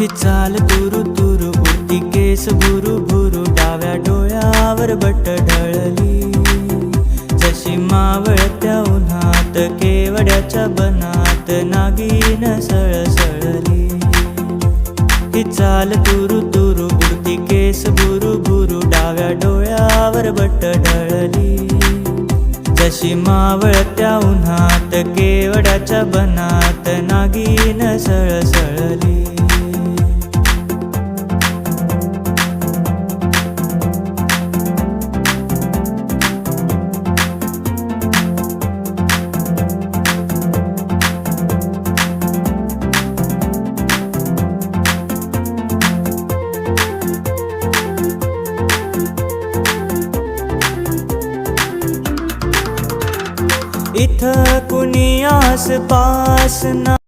ही चाल तुरु तुरु उडती केस भुरु भुरु डाव्या डोळ्यावर बट ढळली जशी मावळत्या उन्हात केवड्याच्या बनात नागिन सळसळली। ही चाल तुरु तुरु उडती केस भुरु भुरु डाव्या डोळ्यावर बट ढळली जशी मावळत्या उन्हात केवड्याच्या बनात नागिन सळसळली। इथं कुणी आसपास ना